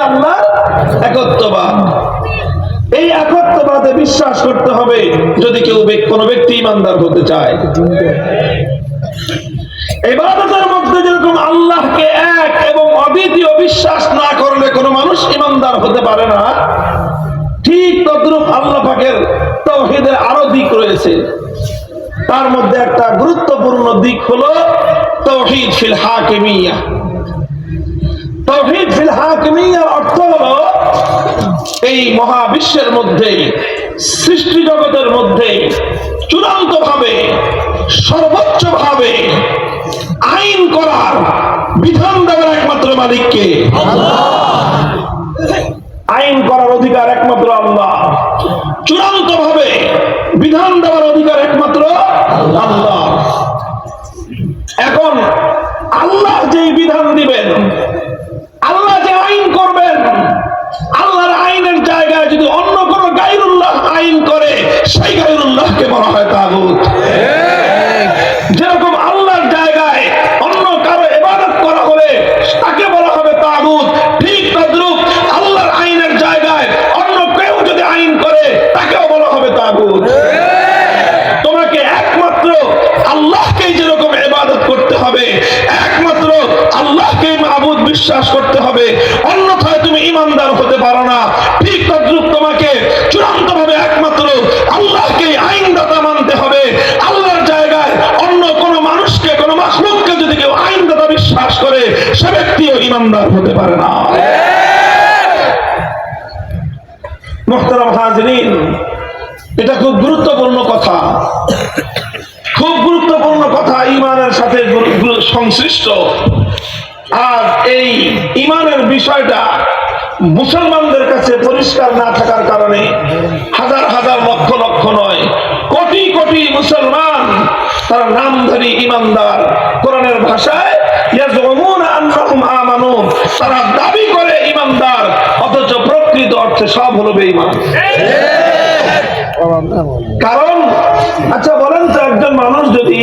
আল্লাহর একত্ববাদ। এই একত্ববাদে বিশ্বাস করতে হবে যদি কেউ কোনো ব্যক্তি ইমানদার হতে চায়। ইবাদতের মধ্যে যেরকম আল্লাহকে এক এবং অদ্বিতীয় বিশ্বাস না করলে কোনো মানুষ ইমানদার হতে পারে না, ঠিক তদ্রূপ আল্লাহ পাকের তাওহীদের আরো দিক রয়েছে। তার মধ্যে একটা গুরুত্বপূর্ণ দিক হলো তাওহীদ ফিল হাকিমিয়া। তাওহীদ ফিল হাকিমিয়ার অর্থ হলো এই মহাবিশ্বের মধ্যে, সৃষ্টি জগতের মধ্যে চূড়ান্ত ভাবে, সর্বোচ্চ ভাবে আইন করার, বিধান দেওয়ার একমাত্র মালিককে আল্লাহ। আইন করার অধিকার একমাত্র আল্লাহ, চূড়ান্ত ভাবে বিধান দেওয়ার অধিকার একমাত্র আল্লাহ। এখন আল্লাহ যে বিধান দিবেন, আল্লাহ যে আইন করবেন, আল্লাহর আইনের জায়গায় যদি অন্য কোন গায়রুল্লাহ আইন করে, সেই গায়রুল্লাহকে বলা হয় তাগুত। যেরকম আল্লাহর জায়গায় অন্য কারো ইবাদত করা হলে তাকে বলা হবে তাগুত, ঠিক তদ্রূপ আল্লাহর আইনের জায়গায় অন্য কেউ যদি আইন করে তাকেও বলা হবে তাগুত। তোমাকে একমাত্র আল্লাহকেই যেরকম ইবাদত করতে হবে, একমাত্র আল্লাহকেই মাবুদ বিশ্বাস করতে হবে, অন্যথায় তুমি ইমানদার হতে পারো না। ঠিক তদ্রূপ তোমাকে চূড়ান্ত ভাবে একমাত্র আল্লাহকেই আইনদাতা মানতে হবে। আল্লাহর জায়গায় অন্য কোন মানুষকে, কোন মাখলুককে যদি কেউ আইনদাতা বিশ্বাস করে, সে ব্যক্তিও ইমানদার হতে পারে না। মুহতারাম হাজিরিন, এটা খুব গুরুত্বপূর্ণ কথা, খুব গুরুত্বপূর্ণ কথা, ঈমানের সাথে সংশ্লিষ্ট। আর এই ঈমানের বিষয়টা মুসলমানদের কাছে পরিষ্কার না থাকার কারণে হাজার হাজার, লক্ষ লক্ষ নয়, কোটি কোটি মুসলমান তারা নামধারী ঈমানদার, কোরআনের ভাষায় ইয়াজুমুনা আন্নাহুম আমানু, তারা দাবি করে ঈমানদার, অথচ প্রকৃত অর্থে সব হলো বেঈমান। কারণ আচ্ছা বলেন তো, একজন মানুষ যদি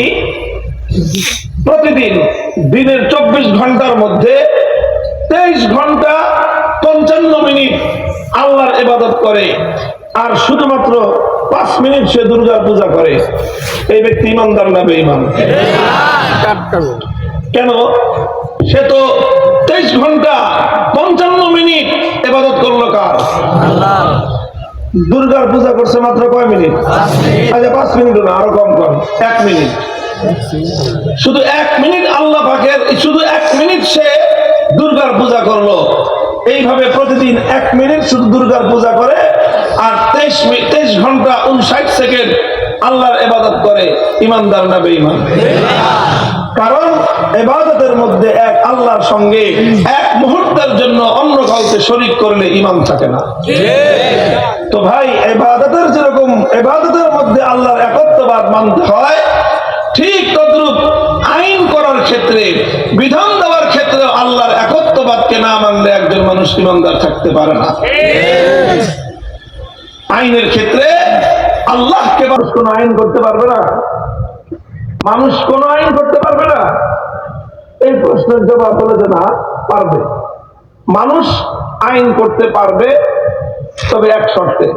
প্রতিদিন দিনের 24 ঘন্টার মধ্যে 23 ঘন্টা 55 মিনিট আল্লাহর ইবাদত করে, আর শুধুমাত্র 5 মিনিট সে দুর্গার পূজা করে, এই ব্যক্তি ইমানদার না বেঈমান? কেন? সে তো 23 ঘন্টা 55 মিনিট ইবাদত করলো কার? আল্লাহ। দুর্গার পূজা করছে মাত্র কয় মিনিট? আচ্ছা 5 মিনিট না, আরো কম কম, 1 মিনিট। শুধু 1 মিনিট আল্লাহ পাকের, শুধু 1 মিনিট সে দুর্গার পূজা করলো। এইভাবে প্রতিদিন 1 মিনিট শুধু দুর্গার পূজা করে, আর 23 ঘন্টা 59 সেকেন্ড আল্লাহর ইবাদত করে, ইমানদার না বেঈমান? কারণ ইবাদতের মধ্যে এক আল্লাহর সঙ্গে এক মুহূর্তের জন্য অন্য কাউকে শরীক করলে ঈমান থাকে না। তো ভাই, ইবাদতের যেরকম ইবাদতের মধ্যে আল্লাহর একত্ববাদ মানতে হয়, ঠিক তদ্রূপ আইন করার ক্ষেত্রে, বিধান দেওয়ার ক্ষেত্রে আল্লাহর একত্ববাদকে না মানলে একজন মানুষ ঈমানদার থাকতে পারে না। আইনের ক্ষেত্রে আল্লাহকে মানুষ কোন আইন করতে পারবে না, মানুষ কোন আইন করতে পারবে না। এই প্রশ্নের জবাব হলো যে না, পারবে। মানুষ আইন করতে পারবে, তবে এক শর্তে।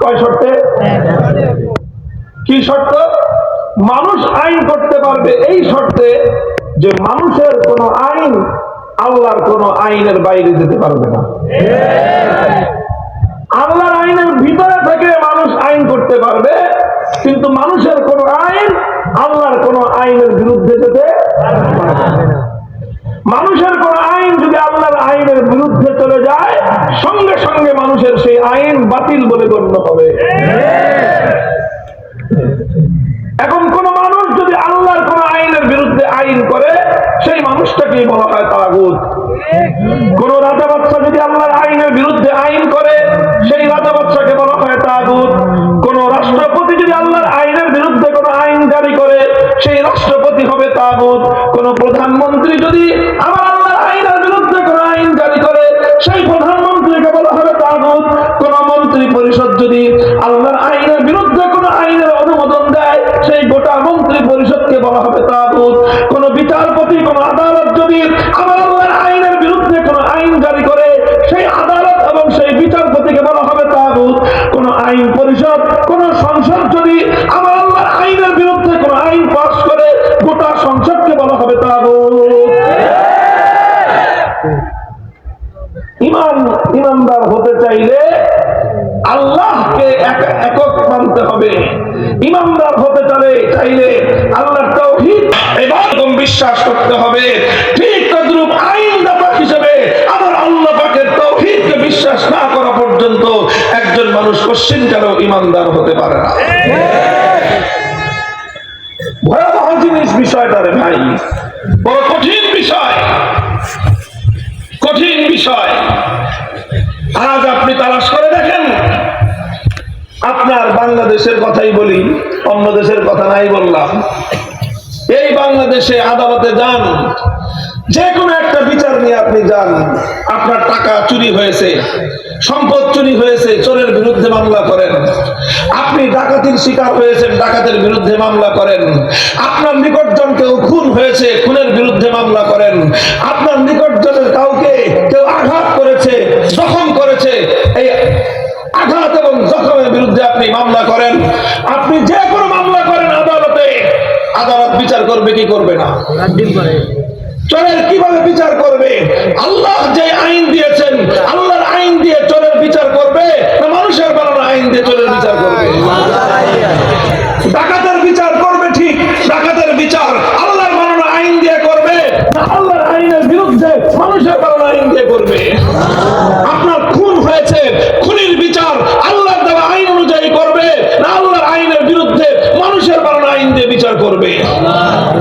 কয় শর্তে? কি শর্ত? মানুষ আইন করতে পারবে এই শর্তে যে মানুষের কোন আইন আল্লাহর কোন আইনের বাইরে যেতে পারবে না। আল্লাহর আইনের ভিতরে থেকে মানুষ আইন করতে পারবে, কিন্তু মানুষের কোন আইন আল্লাহর কোন আইনের বিরুদ্ধে যেতে পারবে না। মানুষের কোন আইন যদি আল্লাহর আইনের বিরুদ্ধে চলে যায়, সঙ্গে সঙ্গে মানুষের সেই আইন বাতিল বলে গণ্য হবে। এখন কোন মানুষ যদি আল্লাহর কোন আইনের বিরুদ্ধে আইন করে, সেই মানুষটাকেই বলা হয় তাগুত। কোন রাজা বাদশা যদি আল্লাহর আইনের বিরুদ্ধে আইন করে, সেই রাজা বাদশাকে বলা হয় তাগুত। কোন রাষ্ট্রপতি যদি আল্লাহর আইনের বিরুদ্ধে কোন আইন জারি করে, সেই রাষ্ট্রপতি হবে তাগুত। কোন প্রধানমন্ত্রী যদি আমার আল্লাহর আইনের বিরুদ্ধে কোন আইন জারি করে, সেই প্রধানমন্ত্রীকে বলা হবে তাগুত। কোন মন্ত্রী পরিষদ যদি আল্লাহর আইনের বিরুদ্ধে কোন আইনের অনুমোদন দেয়, সেই গোটা মন্ত্রী পরিষদকে বলা হবে তাগুত। কোন বিচারপতি, কোন আদালত যদি আমার আল্লাহর আইনের বিরুদ্ধে কোন আইন জারি করে, পরিষদ, কোন সংসদ যদি আমার আল্লাহর আইনের বিরুদ্ধে কোন আইন পাস করে, গোটা সংসদকে বলা হবে তাগুত। ইমানদার হতে চাইলে আল্লাহকে একক মানতে হবে। ইমানদার হতে চাইলে আল্লাহর তাওহীদ এবং বিশ্বাস করতে হবে। ঠিক তদ্রূপ আইনদাতা হিসেবে আমার আল্লাহ পাকের তাওহীদকে বিশ্বাস না করা পর্যন্ত একজন মানুষ কোশ্চিনকালেও ইমানদার হতে পারে না। ভয়াবহ জিনিস বিষয়টা রে ভাই, বড় কঠিন বিষয়, কঠিন বিষয়। আজ আপনি তালাশ করে দেখেন, আপনার বাংলাদেশের কথাই বলি, অন্য দেশের কথা নাই বললাম। এই বাংলাদেশে আদালতে যান, যে কোনো একটা বিচার নিয়ে আপনি যান, আপনার টাকা চুরি হয়েছে, সম্পদ চুরি হয়েছে, চোরের বিরুদ্ধে মামলা করেন। আপনি ডাকাতির শিকার হয়েছেন, ডাকাতের বিরুদ্ধে মামলা করেন। আপনার নিকটজন কেউ খুন হয়েছে, খুনের বিরুদ্ধে মামলা করেন। আপনার নিকটজনের কাউকে কেউ আঘাত করেছে, জখম করেছে, এই আঘাত এবং জখমের বিরুদ্ধে আপনি মামলা করেন। আপনি যে কোনো মামলা করেন আদালতে, আদালত বিচার করবে কি করবে না? চোরের কিভাবে বিচার করবে? আল্লাহ যে আইন দিয়েছেন, আল্লাহর আইন দিয়ে চোরের বিচার করবে না মানুষের বানানো আইন দিয়ে চোরের বিচার করবে? ডাকাতের বিচার করবে, ঠিক, ডাকাতের বিচার আল্লাহর বানানো আইন দিয়ে করবে না আল্লাহর আইনের বিরুদ্ধে মানুষের বানানো আইন দিয়ে করবে? আপনার খুন হয়েছে, খুনির বিচার আল্লাহর দেওয়া আইন অনুযায়ী করবে না আল্লাহর আইনের বিরুদ্ধে মানুষের বানানো আইন দিয়ে বিচার করবে?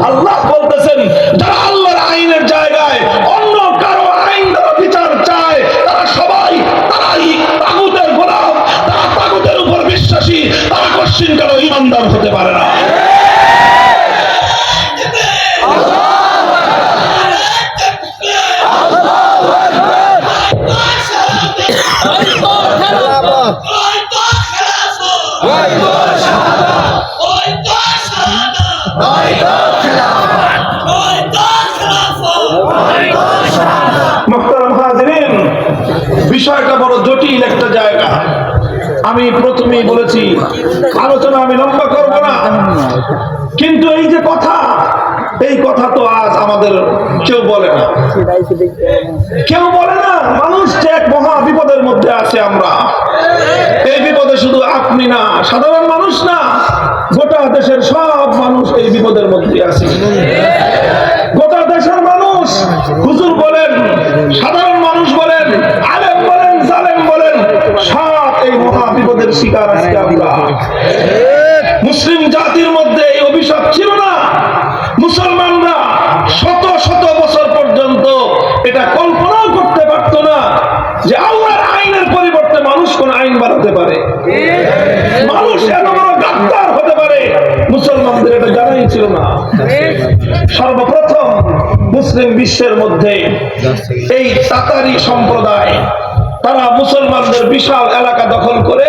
আল্লাহ বলতেছেন, যারা আল্লাহর আইনের জায়গায় অন্য কারো আইন দ্বারা বিচার চায়, তারা সবাই তারাই তাগুতের গোলাম, তারা তাগুতের উপর বিশ্বাসী, তারা কোশ্চিনকালেও ইমানদার হতে পারে না। বিষয়টা বড় জটিল একটা জায়গা। আমি প্রথমেই বলেছি আলোচনা আমি লম্বা করব না, কিন্তু এই যে কথা, এই কথা তো আজ আমাদের কেউ বলে না, কেউ বলে না। মানুষ যে এক মহা বিপদের মধ্যে আছে। আমরা এই বিপদে শুধু আপনি না, সাধারণ মানুষ না, গোটা দেশের সব মানুষ এই বিপদের মধ্যে আছে। গোটা দেশের মানুষ, হুজুর বলেন, সাধারণ মানুষ বলেন, আলেম বলেন, জালেম বলেন, সব এই মহা বিপদের শিকার আজকে আমরা। মুসলিম জাতির মধ্যে এই অভিশাপ ছিল না। মুসলমানরা শত শত বছর পর্যন্ত এটা কল্পনাও করতে পারত না যে আল্লাহর আইনের পরিবর্তে মানুষ কোন আইন বানাতে পারে, মানুষ এত বড় গাদ্দার হতে পারে। মুসলমানদের এটা জানাই ছিল না। সর্বপ্রথম মুসলিম বিশ্বের মধ্যে এই তাতারি সম্প্রদায়, তারা মুসলমানদের বিশাল এলাকা দখল করে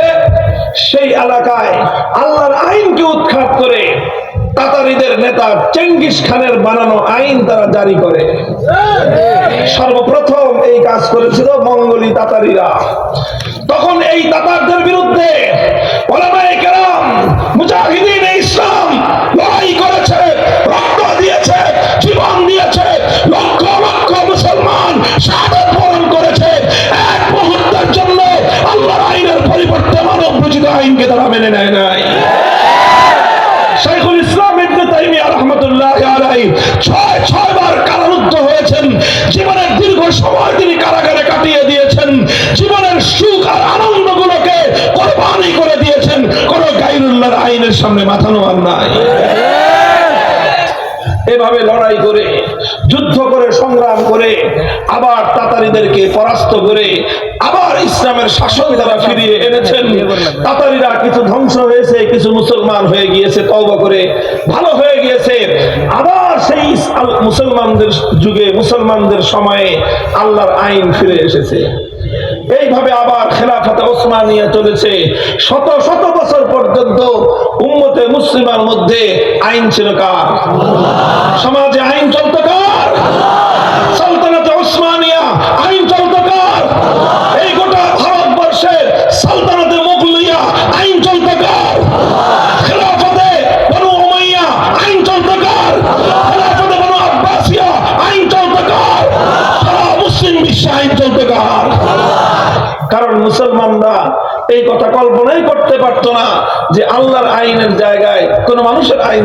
সেই এলাকায় আল্লাহর আইনকে উৎখাত করে তাতারিদের নেতা চেঙ্গিস খানের বানানো আইন তারা জারি করে। সর্বপ্রথম এই কাজ করেছিল মঙ্গোলি তাতারিরা। তখন এই তাতারদের বিরুদ্ধে উলামায়ে কেরাম, মুজাহিদিন ইসলাম লড়াই করেছে, রক্ত দিয়েছে, জীবন দিয়েছে, লক্ষ লক্ষ মুসলমান শাহাদাত বরণ করেছে। এক মুহূর্তের জন্য আল্লাহর আইনের পরিবর্তে মানব রচিত আইনকে তারা মেনে নেয় নাই। শাইখুল ইসলাম ইবনে তাইমিয়া রাহমাতুল্লাহি আলাইহি ৬ বার কারারুদ্ধ হয়েছেন। জীবনের দীর্ঘ সময় তিনি কারাগারে কাটিয়ে দিয়েছেন। জীবনের সুখ আর আনন্দগুলোকে কোরবানি করে দিয়েছেন। কোন গায়রুল্লাহর আইনের সামনে মাথা নোয়ার নাই। এভাবে লড়াই করে, যুদ্ধ করে, সংগ্রাম করে আবার তাতারিদেরকে পরাস্ত করে আবার ইসলামের শাসন তারা ফিরিয়ে এনেছেন। তাতারিরা কিছু ধ্বংস হয়েছে, কিছু মুসলমান হয়ে গিয়েছে, তওবা করে ভালো হয়ে গিয়েছে। আবার সেই মুসলমানদের যুগে, মুসলমানদের সময়ে আল্লাহর আইন ফিরে এসেছে। এইভাবে আবার খেলাফতে ওসমানিয়া চলেছে। শত শত বছর পর্যন্ত উম্মতে মুসলিমার মধ্যে আইন ছিল কার? সমাজে আইন চলত কার? সালতানাতে ওসমানিয়া আইন চলত কার? এই গোটা ভারতবর্ষের সালতানাতে মুগলিয়া আইন চলত মুসলমানরা এই কথা কল্পনাই করতে পারতো না যে আল্লাহর আইনের জায়গায় কোন মানুষের আইন